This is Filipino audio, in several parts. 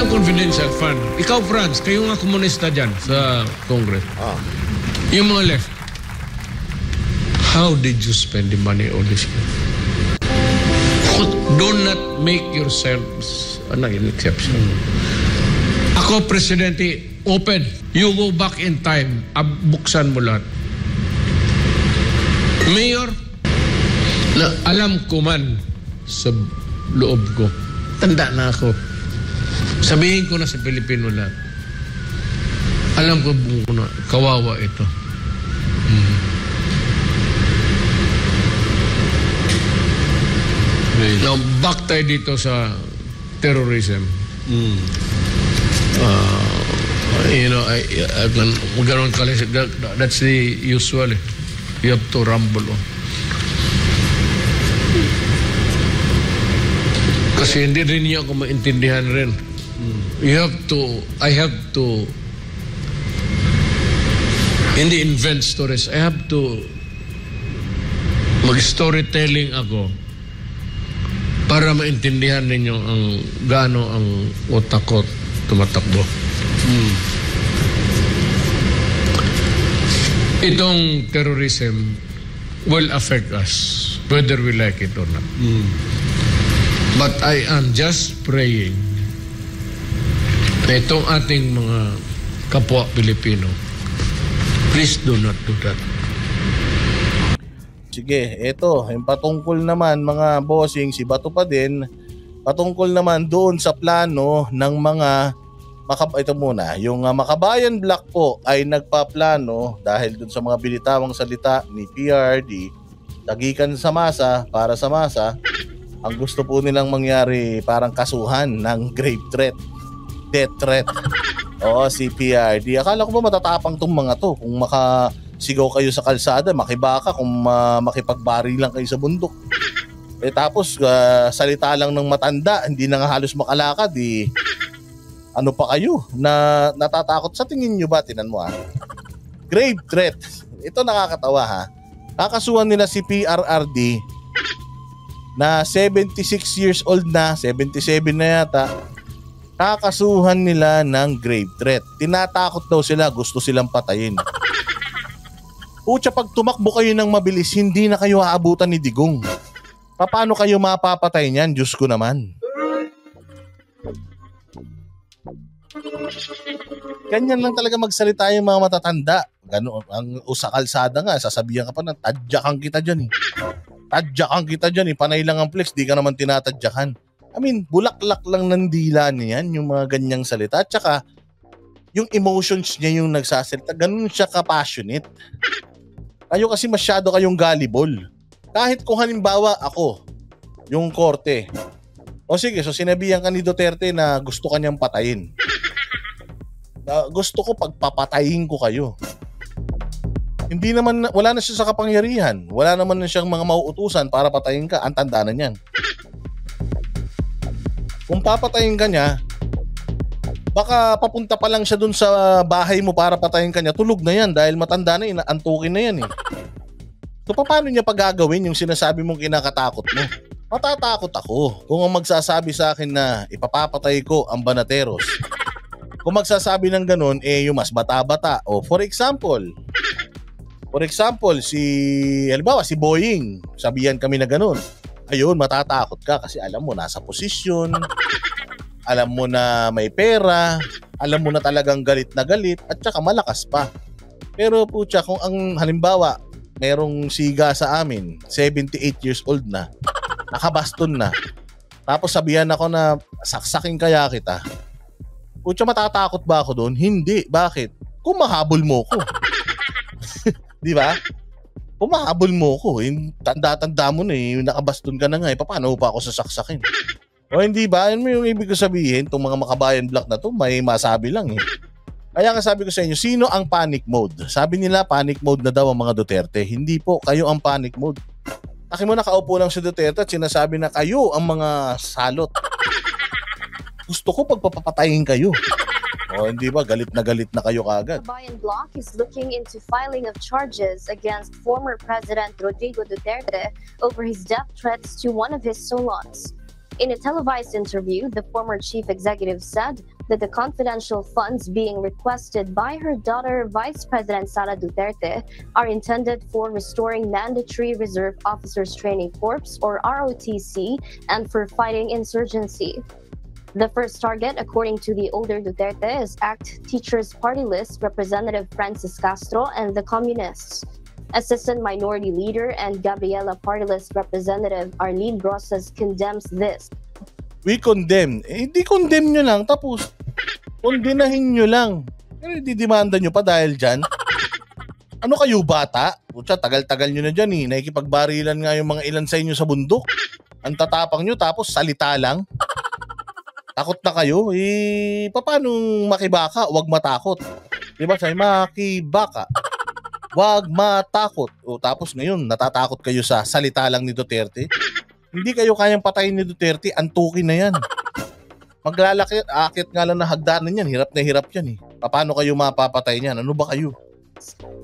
Walang confidential fund. Ikaw, Franz, kayo nga komunista dyan sa Congress. Yung mga left, how did you spend the money all this year? Do not make yourselves an exception. Ako, Presidente, open. You go back in time, buksan mo lahat. Mayor, na alam ko man sa loob ko, tanda na ako. Sabihin ko na sa Pilipino lahat. Alam ko na, kawawa ito. Now, back tayo dito sa terrorism. That's the usual. You have to rumble on. Kasi hindi rin niya ako maintindihan rin. I have to hindi invent stories. I have to mag-storytelling ako para maintindihan ninyo ang gaano ang utak ko tumatakbo. Itong terrorism will affect us whether we like it or not. But I am just praying na itong ating mga kapwa Pilipino, please do not do that. Sige, eto, yung patungkol naman mga bossing, si Bato pa din, patungkol naman doon sa plano ng mga ito muna, yung Makabayan Black po ay nagpaplano dahil doon sa mga binitawang salita ni PRD, tagikan sa masa, para sa masa, ang gusto po nilang mangyari parang kasuhan ng grave threat, death threat. Oo, si PRD. Akala ko ba matatapang tong mga to kung makasigaw kayo sa kalsada, makibaka, kung makipagbari lang kayo sa bundok. Tapos salita lang ng matanda, hindi na nga halos makalakad ano pa kayo na natatakot sa tingin nyo ba? Tinan mo grave threat. Ito nakakatawa Kakasuhan nila si PRRD na 76 years old na, 77 na yata. Kakasuhan nila ng grave threat. Tinatakot daw sila, gusto silang patayin. Pucha, pag tumakbo kayo ng mabilis, hindi na kayo aabutan ni Digong. Paano kayo mapapatay niyan? Diyos ko naman. Ganyan lang talaga magsalita yung mga matatanda. Ganun, ang sa kalsada nga, sasabihan ka pa ng tadyakan kita dyan Tadyakan kita dyan Panay lang ang flex, di ka naman tinatadyakan. I mean, bulaklak lang ng dila niyan yung mga ganyang salita. At saka, yung emotions niya yung nagsasalita, ganun siya ka-passionate. Kayo kasi masyado kayong gullible. Kahit kung halimbawa ako, yung korte, o sige, so sinabihan ka ni Duterte na gusto kanyang patayin. Gusto ko pagpapatayin ko kayo. Hindi naman, wala na siya sa kapangyarihan. Wala naman na siyang mga mauutusan para patayin ka. Ang tanda na niyan. Kung papatayin ka niya, baka papunta pa lang siya dun sa bahay mo para patayin ka niya, tulog na yan dahil matanda na yun, antukin na yan So paano niya pagagawin yung sinasabi mong kinakatakot mo? Matatakot ako kung ang magsasabi sa akin na ipapapatay ko ang Banateros. Kung magsasabi ng ganun, yung mas bata-bata. O for example, halimbawa si Boying, sabihan kami na ganun. Ayun, matatakot ka kasi alam mo nasa posisyon, alam mo na may pera, alam mo na talagang galit na galit, at saka malakas pa. Pero putya, kung ang halimbawa, merong siga sa amin, 78 years old na, nakabaston na, tapos sabihan ako na saksakin kaya kita, putya, matatakot ba ako doon? Hindi. Bakit? Kung mahabol mo ko. Di ba? Kung mahabol mo ko, tanda-tanda mo na nakabaston ka na nga, paano pa ako sasaksakin? O hindi ba? Ano yung ibig ko sabihin, itong mga Makabayan Black na to, may masabi lang Kaya nga sabi ko sa inyo, sino ang panic mode? Sabi nila, panic mode na daw ang mga Duterte. Hindi po, kayo ang panic mode. Taki mo, nakaupo lang si Duterte at sinasabi na kayo ang mga salot. Gusto ko pagpapatayin kayo. O hindi ba, galit na kayo kaagad. Makabayan Bloc is looking into filing of charges against former President Rodrigo Duterte over his death threats to one of his salons. In a televised interview, the former chief executive said that the confidential funds being requested by her daughter, Vice President Sara Duterte, are intended for restoring Mandatory Reserve Officers Training Corps, or ROTC, and for fighting insurgency. The first target, according to the older Duterte, is ACT Teachers Party List Representative Francis Castro and the Communists. Assistant Minority Leader and Gabriela Party List Representative Arlene Brosas condemns this. We condemn. Hindi condemn nyo lang, tapos kondenahin nyo lang. Pero didimanda nyo pa dahil dyan. Ano kayo, bata? Putya, tagal-tagal nyo na dyan eh. Nakikipagbarilan nga yung mga ilan sa inyo sa bundok. Ang tatapang nyo, tapos salita lang. Takot na kayo. Paano makibaka? Huwag matakot. Diba sabi, makibaka. Huwag matakot. Tapos ngayon, natatakot kayo sa salita lang ni Duterte. Hindi kayo kayang patayin ni Duterte, antukin na yan. Maglalaki-akit nga lang na hagdanan yan. Hirap na hirap yan eh. Paano kayo mapapatay niyan? Ano ba kayo?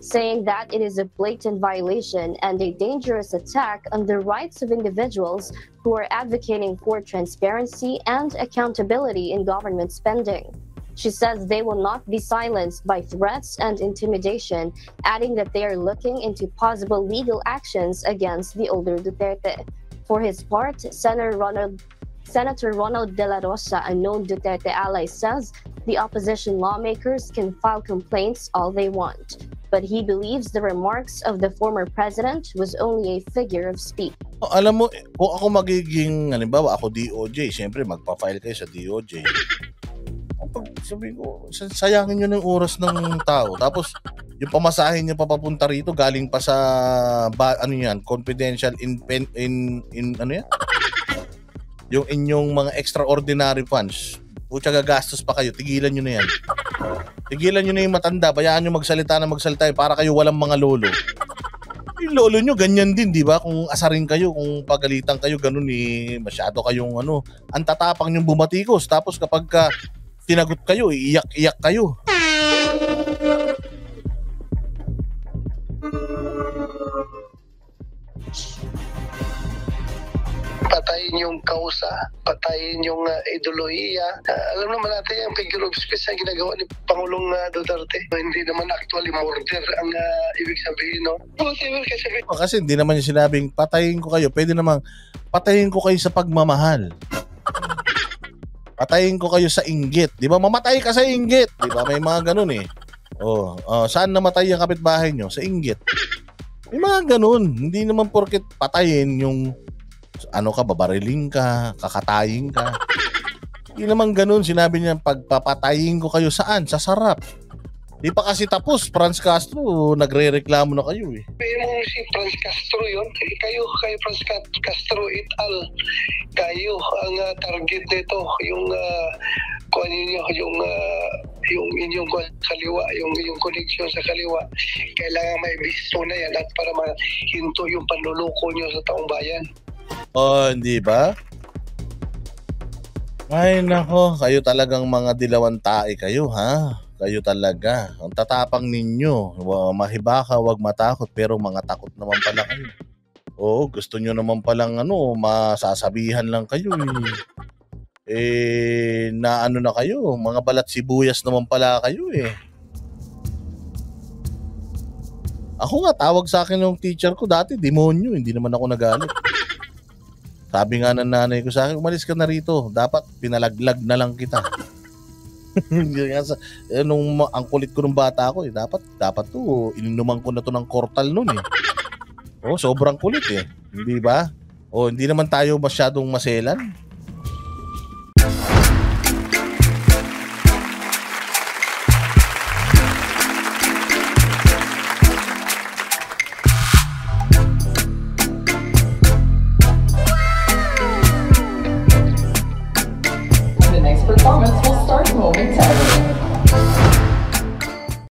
Saying that it is a blatant violation and a dangerous attack on the rights of individuals who are advocating for transparency and accountability in government spending. She says they will not be silenced by threats and intimidation, adding that they are looking into possible legal actions against the older Duterte. For his part, Senator Ronald De La Rosa, a known Duterte ally, says the opposition lawmakers can file complaints all they want. But he believes the remarks of the former president was only a figure of speech. Alam mo, kung ako magiging, halimbawa ako DOJ, siyempre magpa-file kayo sa DOJ. Sabi ko, sayangin nyo ng oras ng tao. Tapos, yung pamasahin nyo papapunta rito, galing pa sa, confidential ano yan? Yung inyong mga extraordinary funds. Pucha, gagastos pa kayo. Tigilan nyo na yan. Tigilan nyo na yung matanda. Bayaan nyo magsalita para kayo walang mga lolo. Yung lolo nyo, ganyan din, di ba? Kung asarin kayo, kung pagalitan kayo, ganun eh. Masyado kayong ang tatapang nyong bumatikos. Tapos kapag tinagot kayo, iiyak-iyak kayo. Patayin yung kausa, patayin yung ideolohiya. Alam naman natin yung figure of speech na ginagawa ni Pangulong Duterte. Hindi naman actually murder ang ibig sabihin, no? Whatever kasi. Kasi hindi naman yung sinabing patayin ko kayo. Pwede namang patayin ko kayo sa pagmamahal. Patayin ko kayo sa inggit. Di ba? Mamatay ka sa inggit. Di ba? May mga ganun eh. Saan namatay ang kapitbahay nyo? Sa inggit. May mga ganun. Hindi naman porket patayin yung babariling ka, kakatayin ka. Hindi naman ganun. Sinabi niya, pagpapatayin ko kayo saan? Sa sarap. Di pa kasi tapos, Franz Castro, nagre-reklamo na kayo eh. Pero si Franz Castro yun, kayo Franz Castro et al. Kayo ang target nito, yung kung ano nyo, yung inyong kaliwa, yung connection sa kaliwa. Kailangan may bisto na yan at para mahinto yung panluloko nyo sa taong bayan. Hindi ba? Ay nako, kayo talagang mga dilawan tae kayo, ha? Kayo talaga. Ang tatapang ninyo. Mahibaka, wag matakot, pero mga takot naman pala kayo. Gusto nyo naman palang masasabihan lang kayo eh. Na kayo, mga balat sibuyas naman pala kayo eh. Ako nga, tawag sa akin yung teacher ko dati, demonyo, hindi naman ako nagalit. Sabi nga ng nanay ko sa akin, umalis ka na rito, dapat pinalaglag na lang kita. Nung ang kulit ko nung bata ako dapat to ininuman ko na to ng kortal noon eh. Sobrang kulit eh, hindi ba? Hindi naman tayo masyadong maselan.